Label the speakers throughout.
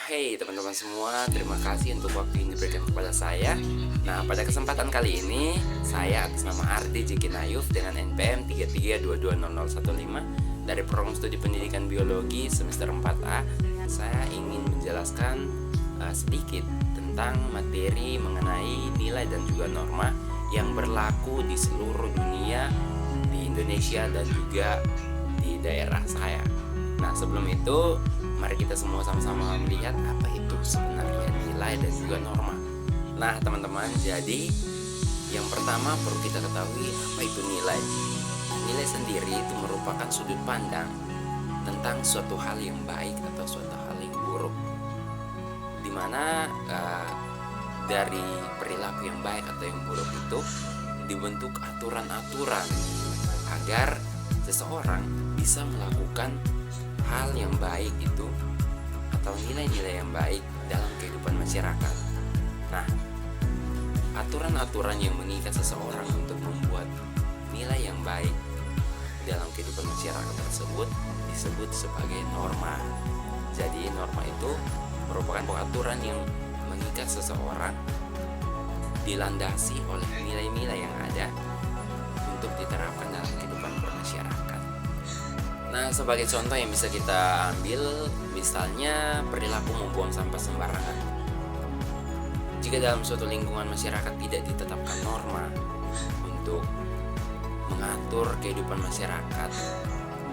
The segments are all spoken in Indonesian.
Speaker 1: Hey teman-teman semua, terima kasih untuk waktu yang diberikan kepada saya. Nah, pada kesempatan kali ini, saya atas nama Ardi Jikinayuf dengan NPM 33220015 dari Program Studi Pendidikan Biologi semester 4A. Saya ingin menjelaskan sedikit tentang materi mengenai nilai dan juga norma yang berlaku di seluruh dunia, di Indonesia dan juga di daerah saya. Nah, sebelum itu, mari kita semua sama-sama melihat apa itu sebenarnya nilai dan juga norma. Nah, teman-teman, jadi yang pertama perlu kita ketahui apa itu nilai. Nilai sendiri itu merupakan sudut pandang tentang suatu hal yang baik atau suatu hal yang buruk, dimana dari perilaku yang baik atau yang buruk itu dibentuk aturan-aturan agar seseorang bisa melakukan hal yang baik itu atau nilai-nilai yang baik dalam kehidupan masyarakat. Nah, aturan-aturan yang mengikat seseorang untuk membuat nilai yang baik dalam kehidupan masyarakat tersebut disebut sebagai norma. Jadi norma itu merupakan aturan yang mengikat seseorang, dilandasi oleh nilai-nilai yang ada untuk diterapkan dalam kehidupan bermasyarakat. Nah, sebagai contoh yang bisa kita ambil, misalnya perilaku membuang sampah sembarangan. Jika dalam suatu lingkungan masyarakat tidak ditetapkan norma untuk mengatur kehidupan masyarakat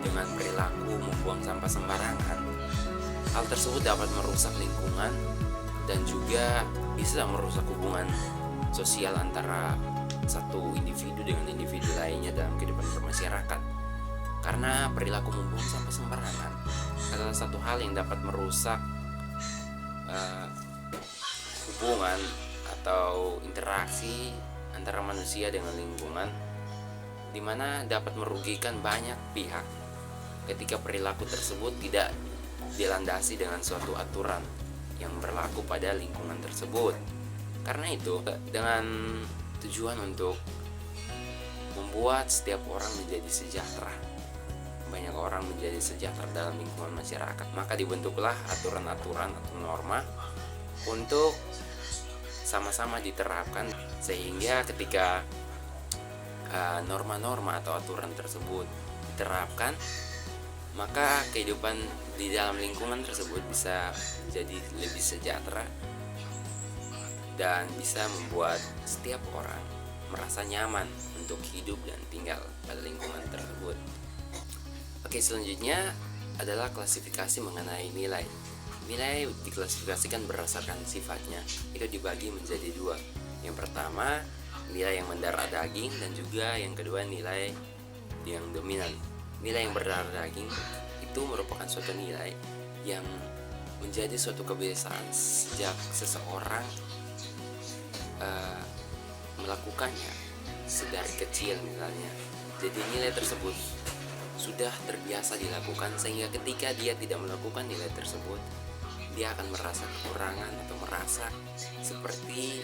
Speaker 1: dengan perilaku membuang sampah sembarangan, hal tersebut dapat merusak lingkungan dan juga bisa merusak hubungan sosial antara satu individu dengan individu lainnya dalam kehidupan bermasyarakat. Karena perilaku membuang sampah sembarangan adalah satu hal yang dapat merusak hubungan atau interaksi antara manusia dengan lingkungan, di mana dapat merugikan banyak pihak ketika perilaku tersebut tidak dilandasi dengan suatu aturan yang berlaku pada lingkungan tersebut. Karena itu, dengan tujuan untuk membuat setiap orang menjadi sejahtera, banyak orang menjadi sejahtera dalam lingkungan masyarakat, maka dibentuklah aturan-aturan atau norma untuk sama-sama diterapkan, sehingga ketika norma-norma atau aturan tersebut diterapkan, maka kehidupan di dalam lingkungan tersebut bisa jadi lebih sejahtera dan bisa membuat setiap orang merasa nyaman untuk hidup dan tinggal pada lingkungan tersebut. Oke, selanjutnya adalah klasifikasi mengenai nilai. Nilai diklasifikasikan berdasarkan sifatnya. Itu dibagi menjadi dua. Yang pertama, nilai yang mendarah daging, dan juga yang kedua, nilai yang dominan. Nilai yang berdarah daging itu merupakan suatu nilai yang menjadi suatu kebiasaan sejak seseorang melakukannya sedari kecil misalnya. Jadi nilai tersebut sudah terbiasa dilakukan, sehingga ketika dia tidak melakukan nilai tersebut, dia akan merasa kekurangan atau merasa seperti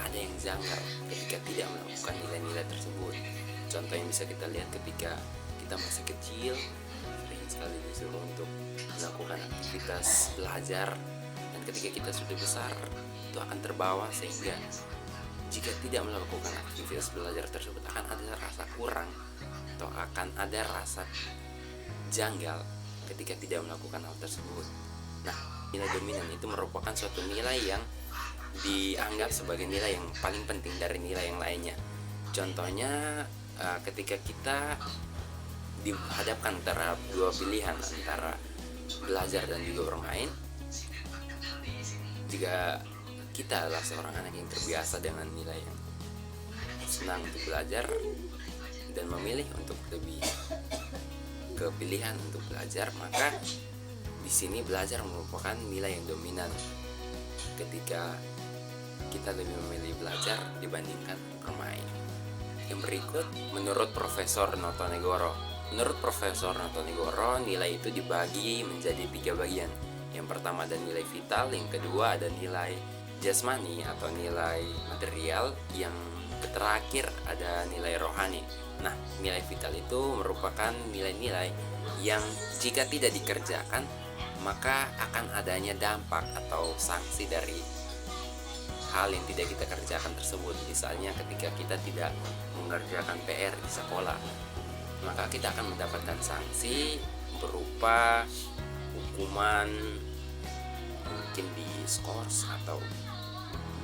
Speaker 1: ada yang janggal ketika tidak melakukan nilai-nilai tersebut. Contoh yang bisa kita lihat ketika kita masih kecil, sering sekali disuruh untuk melakukan aktivitas belajar, dan ketika kita sudah besar itu akan terbawa, sehingga jika tidak melakukan aktivitas belajar tersebut akan ada rasa kurang atau akan ada rasa janggal ketika tidak melakukan hal tersebut. Nah, nilai dominan itu merupakan suatu nilai yang dianggap sebagai nilai yang paling penting dari nilai yang lainnya. Contohnya ketika kita dihadapkan antara dua pilihan, antara belajar dan juga bermain, jika kita adalah seorang anak yang terbiasa dengan nilai yang senang untuk belajar dan memilih untuk lebih ke pilihan untuk belajar, maka di sini belajar merupakan nilai yang dominan ketika kita lebih memilih belajar dibandingkan bermain. Yang berikut, menurut Profesor Notonegoro. Menurut Profesor Notonegoro, nilai itu dibagi menjadi 3 bagian. Yang pertama ada nilai vital, yang kedua ada nilai jasmani atau nilai material, yang terakhir ada nilai rohani. Nah, nilai vital itu merupakan nilai-nilai yang jika tidak dikerjakan maka akan adanya dampak atau sanksi dari hal yang tidak kita kerjakan tersebut. Misalnya ketika kita tidak mengerjakan PR di sekolah, maka kita akan mendapatkan sanksi berupa hukuman, mungkin di skors atau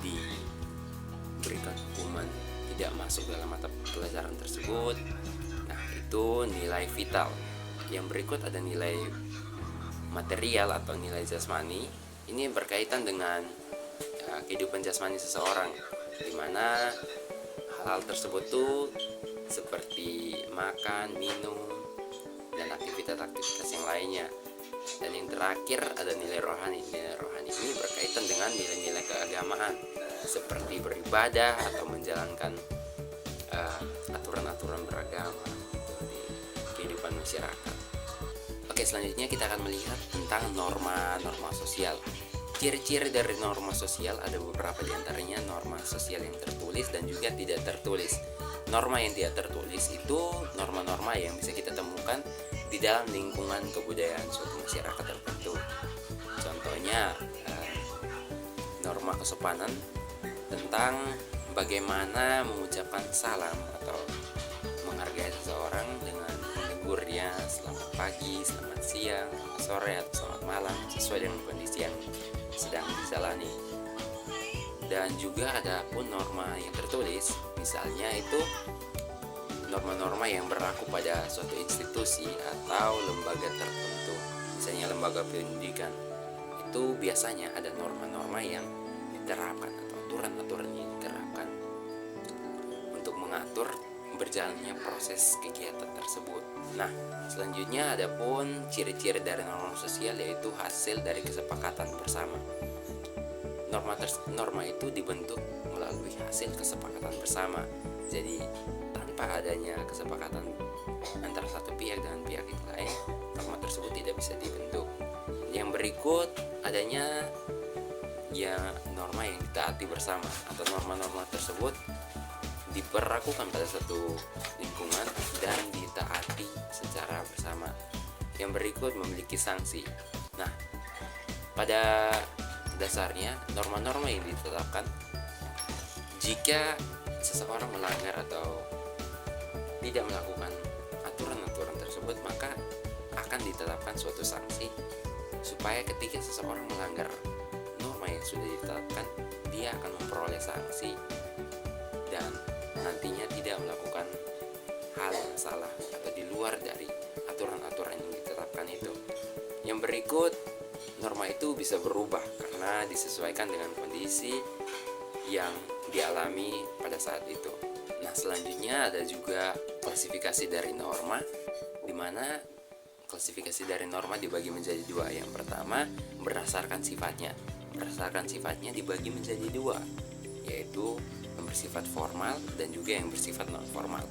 Speaker 1: diberikan hukuman tidak masuk dalam mata pelajaran tersebut. Nah, itu nilai vital. Yang berikut ada nilai material atau nilai jasmani. Ini berkaitan dengan kehidupan jasmani seseorang, di mana hal-hal tersebut tuh seperti makan, minum, dan aktivitas-aktivitas yang lainnya. Dan yang terakhir ada nilai rohani. Nilai rohani ini berkaitan dengan nilai-nilai keagamaan, seperti beribadah atau menjalankan aturan-aturan beragama di kehidupan masyarakat. Oke, selanjutnya kita akan melihat tentang norma-norma sosial. Ciri-ciri dari norma sosial ada beberapa, diantaranya norma sosial yang tertulis dan juga tidak tertulis. Norma yang tidak tertulis itu norma-norma yang bisa kita temukan di dalam lingkungan kebudayaan suatu masyarakat tertentu. Contohnya norma kesopanan tentang bagaimana mengucapkan salam atau menghargai seseorang dengan menegurnya selamat pagi, selamat siang, selamat sore, atau selamat malam sesuai dengan kondisi yang sedang dijalani. Dan juga ada pun norma yang tertulis, misalnya itu norma-norma yang berlaku pada suatu institusi atau lembaga tertentu, misalnya lembaga pendidikan. Itu biasanya ada norma-norma yang diterapkan atau aturan-aturan yang diterapkan untuk mengatur berjalannya proses kegiatan tersebut. Nah, selanjutnya ada pun ciri-ciri dari norma sosial, yaitu hasil dari kesepakatan bersama. Norma itu dibentuk melalui hasil kesepakatan bersama. Jadi tanpa adanya kesepakatan antara satu pihak dengan pihak yang lain, norma tersebut tidak bisa dibentuk. Yang berikut adanya norma yang ditaati bersama, atau norma-norma tersebut diperlakukan pada satu lingkungan dan ditaati secara bersama. Yang berikut memiliki sanksi. Nah, pada dasarnya norma-norma yang ditetapkan, jika seseorang melanggar atau tidak melakukan aturan-aturan tersebut, maka akan ditetapkan suatu sanksi supaya ketika seseorang melanggar norma yang sudah ditetapkan, dia akan memperoleh sanksi dan nantinya tidak melakukan hal yang salah atau di luar dari aturan-aturan yang ditetapkan itu. Yang berikut, norma itu bisa berubah karena disesuaikan dengan kondisi yang dialami pada saat itu. Nah, selanjutnya ada juga klasifikasi dari norma, di mana klasifikasi dari norma dibagi menjadi dua. Yang pertama, berdasarkan sifatnya. Berdasarkan sifatnya dibagi menjadi dua, yaitu yang bersifat formal dan juga yang bersifat non formal.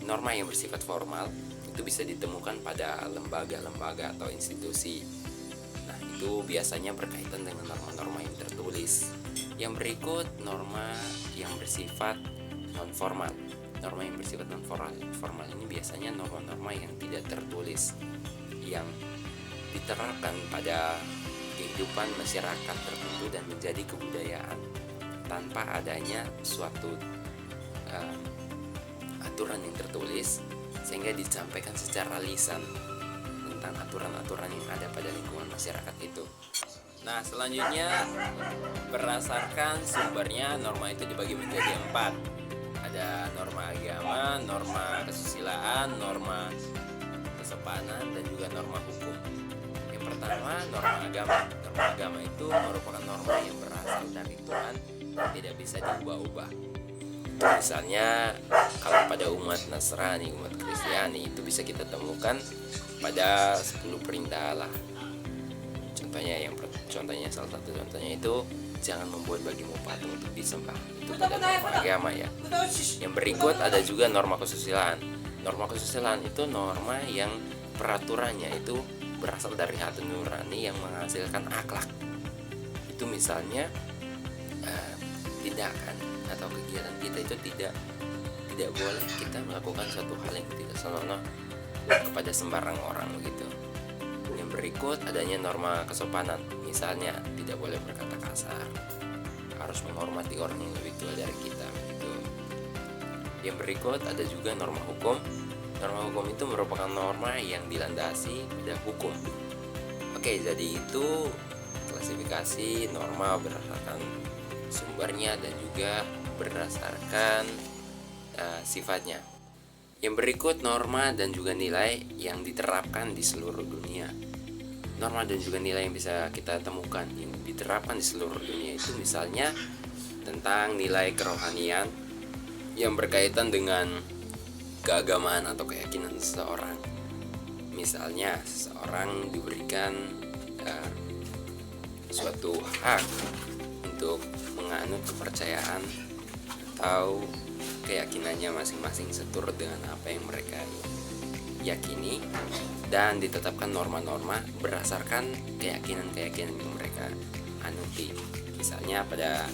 Speaker 1: Norma yang bersifat formal itu bisa ditemukan pada lembaga-lembaga atau institusi. Nah, itu biasanya berkaitan dengan norma-norma yang tertulis. Yang berikut norma yang bersifat non formal. Norma yang bersifat non formal ini biasanya norma-norma yang tidak tertulis, yang diterapkan pada kehidupan masyarakat tertentu dan menjadi kebudayaan tanpa adanya suatu aturan yang tertulis, sehingga disampaikan secara lisan tentang aturan-aturan yang ada pada lingkungan masyarakat itu. Nah, selanjutnya berdasarkan sumbernya, norma itu dibagi menjadi 4. Ada norma agama, norma kesusilaan, norma kesopanan, dan juga norma hukum. Yang pertama, norma agama. Norma agama itu merupakan norma yang berasal dari Tuhan dan tidak bisa diubah-ubah. Misalnya kalau pada umat Nasrani, umat Kristiani, itu bisa kita temukan pada 10 perintah Allah. Contohnya salah satu contohnya itu jangan membuat bagimu patung untuk disembah. Itu pada norma agama ya. Yang berikut ada juga norma kesusilaan. Norma kesusilaan itu norma yang peraturannya itu berasal dari hati nurani yang menghasilkan akhlak. Itu misalnya tindakan atau kegiatan kita itu tidak boleh kita melakukan suatu hal yang tidak senonoh kepada sembarang orang begitu. Yang berikut adanya norma kesopanan, misalnya tidak boleh berkata kasar, harus menghormati orang yang lebih tua dari kita gitu. Yang berikut ada juga norma hukum. Norma hukum itu merupakan norma yang dilandasi pada hukum. Oke, jadi itu klasifikasi norma berdasarkan sumbernya dan juga berdasarkan sifatnya. Yang berikut norma dan juga nilai yang diterapkan di seluruh dunia. Norma dan juga nilai yang bisa kita temukan yang diterapkan di seluruh dunia itu misalnya tentang nilai kerohanian yang berkaitan dengan keagamaan atau keyakinan seseorang. Misalnya seseorang diberikan suatu hak untuk menganut kepercayaan atau keyakinannya masing-masing seturut dengan apa yang mereka yakini, dan ditetapkan norma-norma berdasarkan keyakinan-keyakinan yang mereka anuti. Misalnya pada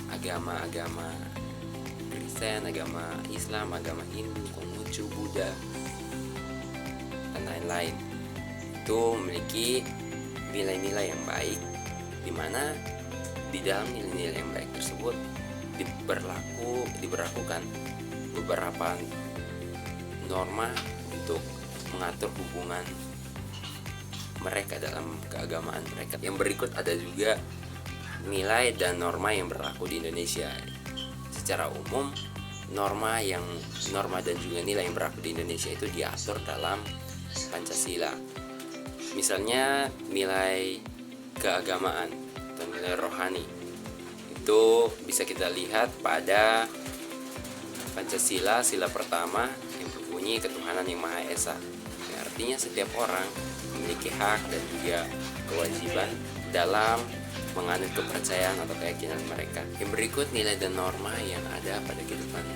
Speaker 1: agama-agama Kristen, agama Islam, agama Hindu, Konghucu, Buddha, dan lain-lain, itu memiliki nilai-nilai yang baik, di mana di dalam nilai-nilai yang baik tersebut diberlakukan beberapa norma untuk mengatur hubungan mereka dalam keagamaan mereka. Yang berikut ada juga nilai dan norma yang berlaku di Indonesia. Secara umum, norma dan juga nilai yang berlaku di Indonesia itu diatur dalam Pancasila. Misalnya nilai keagamaan atau nilai rohani itu bisa kita lihat pada Pancasila, sila pertama yang berbunyi ketuhanan yang Maha Esa. Yang artinya setiap orang memiliki hak dan juga kewajiban dalam menganut kepercayaan atau keyakinan mereka. Yang berikut nilai dan norma yang ada pada kehidupan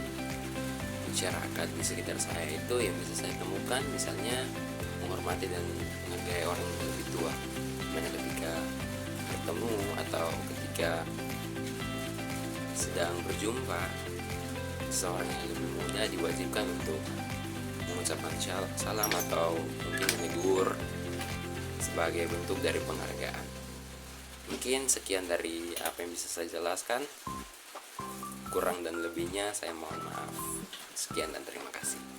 Speaker 1: masyarakat di sekitar saya itu yang bisa saya temukan, misalnya menghormati dan menghargai orang yang lebih tua, dimana ketika bertemu atau ketika sedang berjumpa seorang yang lebih muda diwajibkan untuk mengucapkan salam atau mungkin menegur sebagai bentuk dari penghargaan. Mungkin sekian dari apa yang bisa saya jelaskan. Kurang dan lebihnya saya mohon maaf. Sekian dan terima kasih.